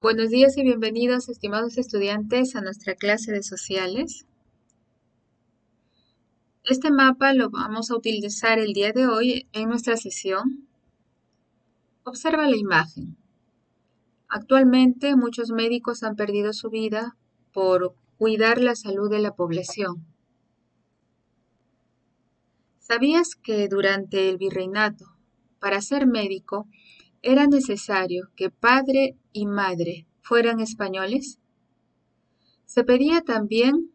Buenos días y bienvenidos, estimados estudiantes, a nuestra clase de sociales. Este mapa lo vamos a utilizar el día de hoy en nuestra sesión. Observa la imagen. Actualmente, muchos médicos han perdido su vida por cuidar la salud de la población. ¿Sabías que durante el virreinato, para ser médico, era necesario que padre y madre fueran españoles? Se pedía también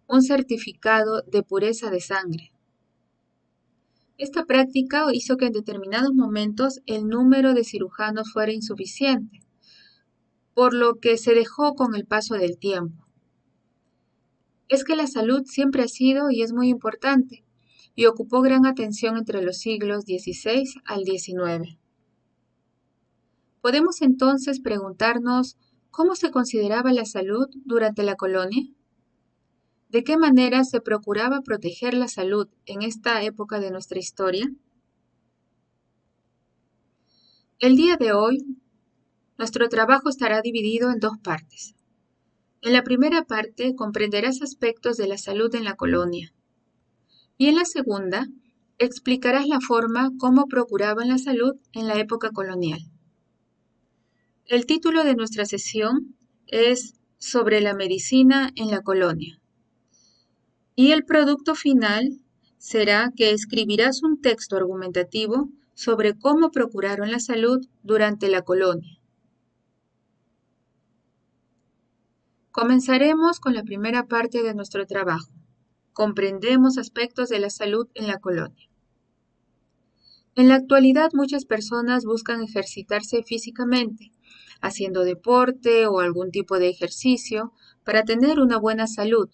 un certificado de pureza de sangre. Esta práctica hizo que en determinados momentos el número de cirujanos fuera insuficiente, por lo que se dejó con el paso del tiempo. Es que la salud siempre ha sido y es muy importante, y ocupó gran atención entre los siglos XVI al XIX. Podemos entonces preguntarnos cómo se consideraba la salud durante la colonia. ¿De qué manera se procuraba proteger la salud en esta época de nuestra historia? El día de hoy, nuestro trabajo estará dividido en dos partes. En la primera parte comprenderás aspectos de la salud en la colonia y en la segunda explicarás la forma como procuraban la salud en la época colonial. El título de nuestra sesión es Sobre la medicina en la colonia y el producto final será que escribirás un texto argumentativo sobre cómo procuraron la salud durante la colonia. Comenzaremos con la primera parte de nuestro trabajo. Comprendemos aspectos de la salud en la colonia. En la actualidad muchas personas buscan ejercitarse físicamente, haciendo deporte o algún tipo de ejercicio para tener una buena salud.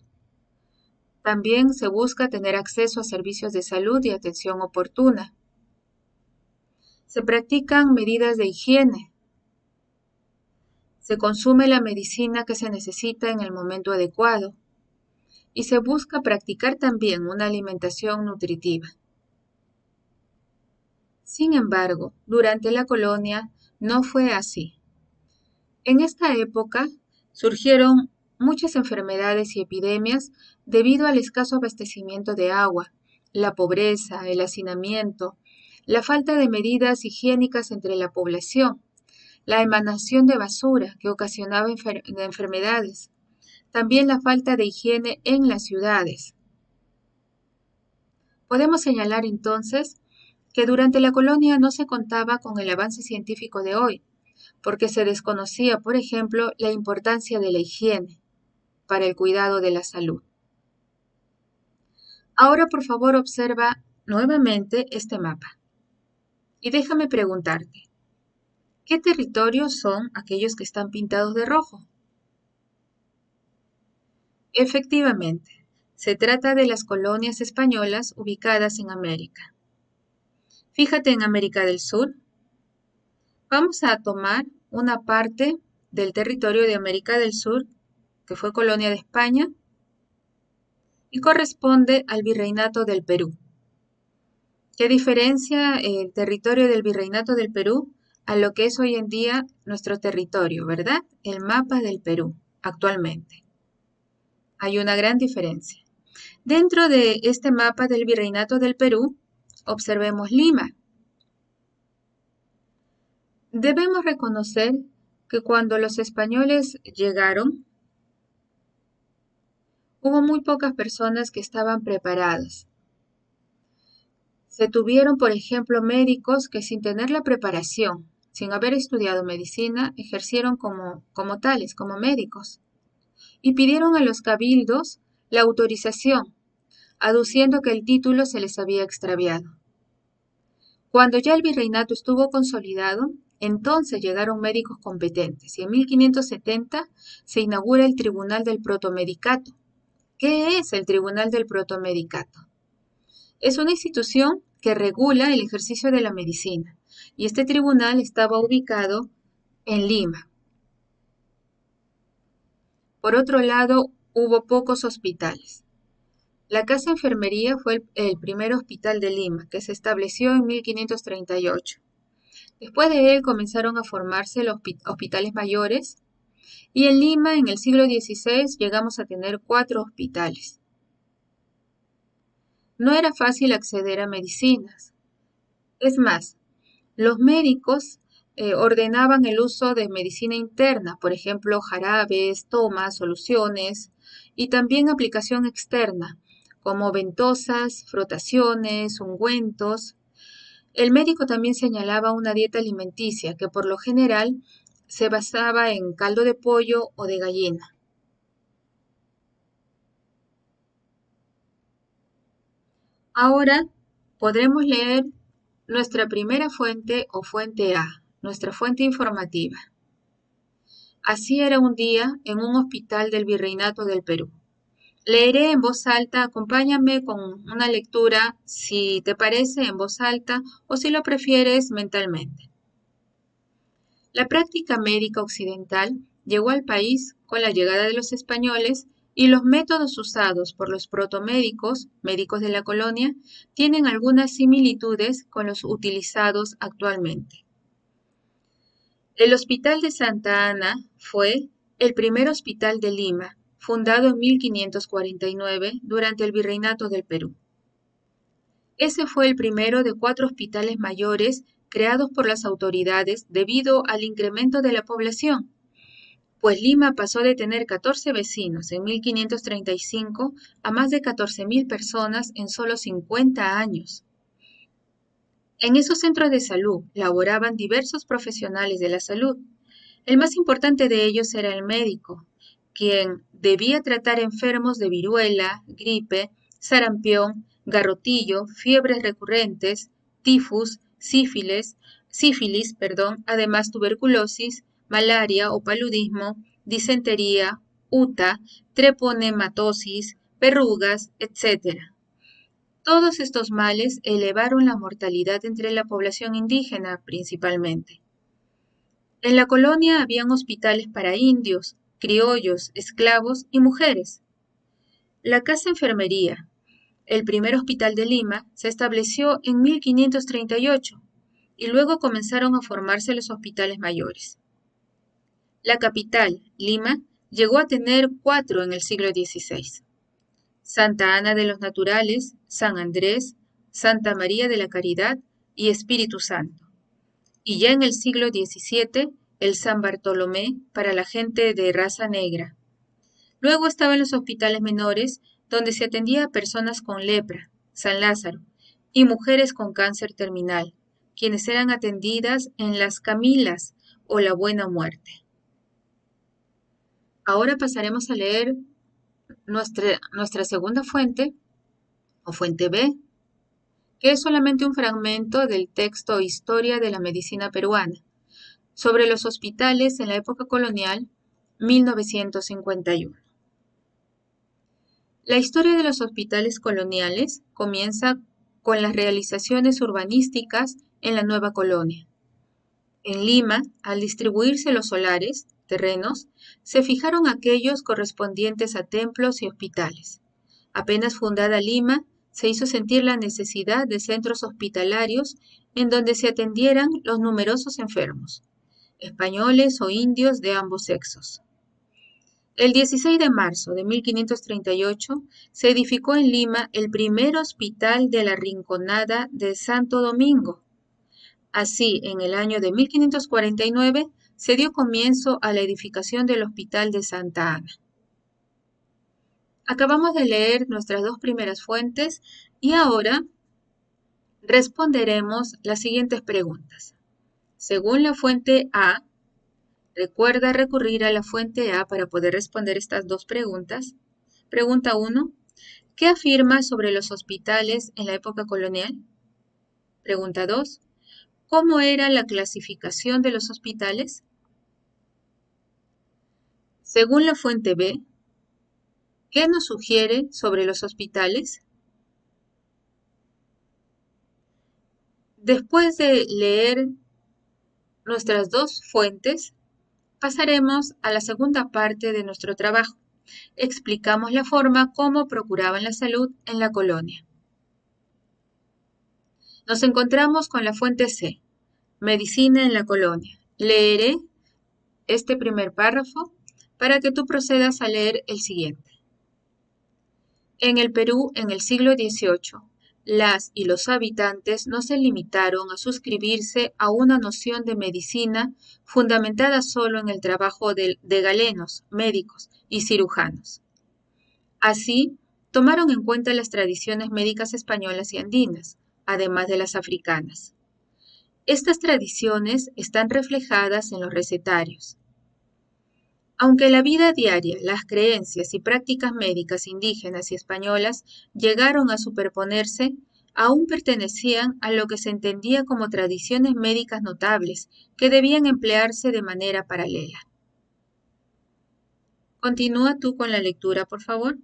También se busca tener acceso a servicios de salud y atención oportuna. Se practican medidas de higiene. Se consume la medicina que se necesita en el momento adecuado. Y se busca practicar también una alimentación nutritiva. Sin embargo, durante la colonia no fue así. En esta época surgieron muchas enfermedades y epidemias debido al escaso abastecimiento de agua, la pobreza, el hacinamiento, la falta de medidas higiénicas entre la población, la emanación de basura que ocasionaba enfermedades, también la falta de higiene en las ciudades. Podemos señalar entonces que durante la colonia no se contaba con el avance científico de hoy, porque se desconocía, por ejemplo, la importancia de la higiene para el cuidado de la salud. Ahora, por favor, observa nuevamente este mapa y déjame preguntarte, ¿qué territorios son aquellos que están pintados de rojo? Efectivamente, se trata de las colonias españolas ubicadas en América. Fíjate en América del Sur. Vamos a tomar una parte del territorio de América del Sur, que fue colonia de España, y corresponde al Virreinato del Perú. ¿Qué diferencia el territorio del Virreinato del Perú a lo que es hoy en día nuestro territorio, verdad? El mapa del Perú, actualmente. Hay una gran diferencia. Dentro de este mapa del Virreinato del Perú, observemos Lima. Debemos reconocer que cuando los españoles llegaron, hubo muy pocas personas que estaban preparadas. Se tuvieron, por ejemplo, médicos que sin tener la preparación, sin haber estudiado medicina, ejercieron como tales, como médicos, y pidieron a los cabildos la autorización, aduciendo que el título se les había extraviado. Cuando ya el virreinato estuvo consolidado, entonces llegaron médicos competentes y en 1570 se inaugura el Tribunal del Protomedicato. ¿Qué es el Tribunal del Protomedicato? Es una institución que regula el ejercicio de la medicina y este tribunal estaba ubicado en Lima. Por otro lado, hubo pocos hospitales. La Casa Enfermería fue el primer hospital de Lima, que se estableció en 1538. Después de él comenzaron a formarse los hospitales mayores Y en Lima, en el siglo XVI, llegamos a tener 4 hospitales. No era fácil acceder a medicinas. Es más, los médicos ordenaban el uso de medicina interna, por ejemplo, jarabes, tomas, soluciones, y también aplicación externa, como ventosas, frotaciones, ungüentos. El médico también señalaba una dieta alimenticia que por lo general se basaba en caldo de pollo o de gallina. Ahora podremos leer nuestra primera fuente o fuente A, nuestra fuente informativa. Así era un día en un hospital del Virreinato del Perú. Leeré en voz alta, acompáñame con una lectura, si te parece, en voz alta o si lo prefieres mentalmente. La práctica médica occidental llegó al país con la llegada de los españoles y los métodos usados por los protomédicos, médicos de la colonia, tienen algunas similitudes con los utilizados actualmente. El Hospital de Santa Ana fue el primer hospital de Lima, fundado en 1549 durante el Virreinato del Perú. Ese fue el primero de 4 hospitales mayores creados por las autoridades debido al incremento de la población, pues Lima pasó de tener 14 vecinos en 1535 a más de 14.000 personas en solo 50 años. En esos centros de salud laboraban diversos profesionales de la salud. El más importante de ellos era el médico, quien debía tratar enfermos de viruela, gripe, sarampión, garrotillo, fiebres recurrentes, tifus, sífilis, además tuberculosis, malaria o paludismo, disentería, uta, treponematosis, verrugas, etc. Todos estos males elevaron la mortalidad entre la población indígena principalmente. En la colonia habían hospitales para indios, criollos, esclavos y mujeres. La Casa Enfermería, el primer hospital de Lima, se estableció en 1538 y luego comenzaron a formarse los hospitales mayores. La capital, Lima, llegó a tener 4 en el siglo XVI. Santa Ana de los Naturales, San Andrés, Santa María de la Caridad y Espíritu Santo. Y ya en el siglo XVII, el San Bartolomé para la gente de raza negra. Luego estaban los hospitales menores, donde se atendía a personas con lepra, San Lázaro, y mujeres con cáncer terminal, quienes eran atendidas en las Camilas o la Buena Muerte. Ahora pasaremos a leer nuestra segunda fuente, o fuente B, que es solamente un fragmento del texto Historia de la Medicina Peruana, sobre los hospitales en la época colonial, 1951. La historia de los hospitales coloniales comienza con las realizaciones urbanísticas en la nueva colonia. En Lima, al distribuirse los solares, terrenos, se fijaron aquellos correspondientes a templos y hospitales. Apenas fundada Lima, se hizo sentir la necesidad de centros hospitalarios en donde se atendieran los numerosos enfermos, españoles o indios de ambos sexos. El 16 de marzo de 1538 se edificó en Lima el primer hospital de la Rinconada de Santo Domingo. Así, en el año de 1549 se dio comienzo a la edificación del Hospital de Santa Ana. Acabamos de leer nuestras 2 primeras fuentes y ahora responderemos las siguientes preguntas. Según la fuente A, recuerda recurrir a la fuente A para poder responder estas 2 preguntas. Pregunta 1. ¿Qué afirma sobre los hospitales en la época colonial? Pregunta 2. ¿Cómo era la clasificación de los hospitales? Según la fuente B, ¿qué nos sugiere sobre los hospitales? Después de leer nuestras 2 fuentes, pasaremos a la segunda parte de nuestro trabajo. Explicamos la forma como procuraban la salud en la colonia. Nos encontramos con la fuente C, Medicina en la colonia. Leeré este primer párrafo para que tú procedas a leer el siguiente. En el Perú, en el siglo XVIII, las y los habitantes no se limitaron a suscribirse a una noción de medicina fundamentada solo en el trabajo de galenos, médicos y cirujanos. Así, tomaron en cuenta las tradiciones médicas españolas y andinas, además de las africanas. Estas tradiciones están reflejadas en los recetarios. Aunque la vida diaria, las creencias y prácticas médicas indígenas y españolas llegaron a superponerse, aún pertenecían a lo que se entendía como tradiciones médicas notables que debían emplearse de manera paralela. Continúa tú con la lectura, por favor.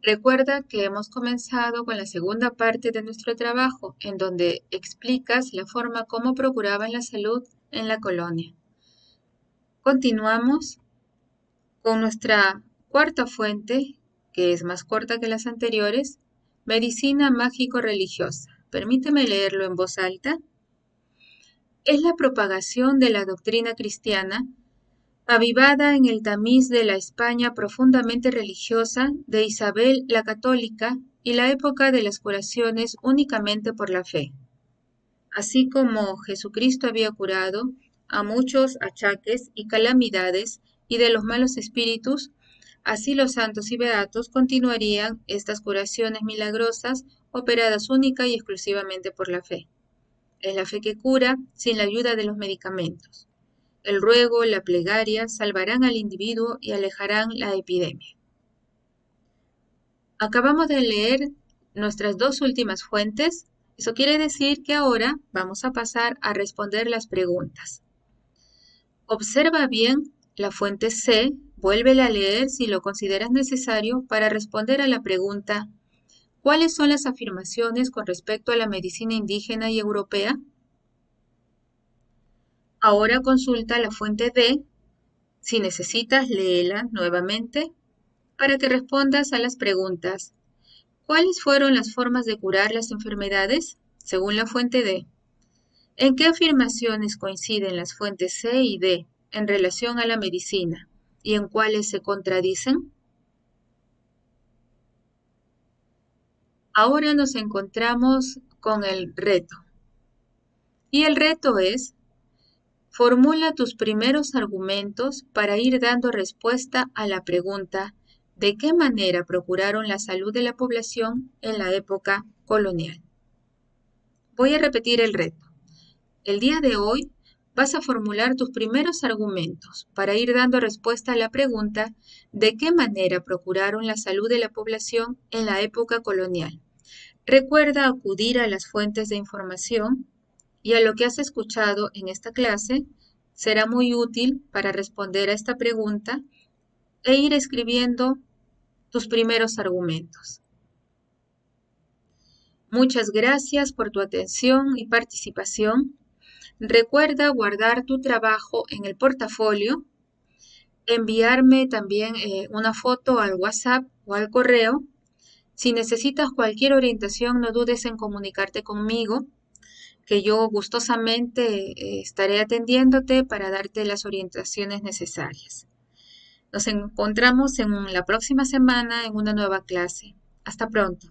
Recuerda que hemos comenzado con la segunda parte de nuestro trabajo, en donde explicas la forma como procuraban la salud en la colonia. Continuamos con nuestra cuarta fuente, que es más corta que las anteriores, medicina mágico-religiosa. Permíteme leerlo en voz alta. Es la propagación de la doctrina cristiana avivada en el tamiz de la España profundamente religiosa de Isabel la Católica y la época de las curaciones únicamente por la fe. Así como Jesucristo había curado a muchos achaques y calamidades y de los malos espíritus, así los santos y beatos continuarían estas curaciones milagrosas operadas única y exclusivamente por la fe. Es la fe que cura sin la ayuda de los medicamentos. El ruego, la plegaria salvarán al individuo y alejarán la epidemia. Acabamos de leer nuestras dos últimas fuentes. Eso quiere decir que ahora vamos a pasar a responder las preguntas. Observa bien la fuente C, vuélvela a leer si lo consideras necesario para responder a la pregunta: ¿cuáles son las afirmaciones con respecto a la medicina indígena y europea? Ahora consulta la fuente D. Si necesitas, léela nuevamente para que respondas a las preguntas. ¿Cuáles fueron las formas de curar las enfermedades? Según la fuente D. ¿En qué afirmaciones coinciden las fuentes C y D en relación a la medicina y en cuáles se contradicen? Ahora nos encontramos con el reto. Y el reto es: formula tus primeros argumentos para ir dando respuesta a la pregunta: ¿de qué manera procuraron la salud de la población en la época colonial? Voy a repetir el reto. El día de hoy vas a formular tus primeros argumentos para ir dando respuesta a la pregunta: ¿de qué manera procuraron la salud de la población en la época colonial? Recuerda acudir a las fuentes de información y a lo que has escuchado en esta clase. Será muy útil para responder a esta pregunta e ir escribiendo tus primeros argumentos. Muchas gracias por tu atención y participación. Recuerda guardar tu trabajo en el portafolio, enviarme también una foto al WhatsApp o al correo. Si necesitas cualquier orientación, no dudes en comunicarte conmigo, que yo gustosamente estaré atendiéndote para darte las orientaciones necesarias. Nos encontramos en la próxima semana en una nueva clase. Hasta pronto.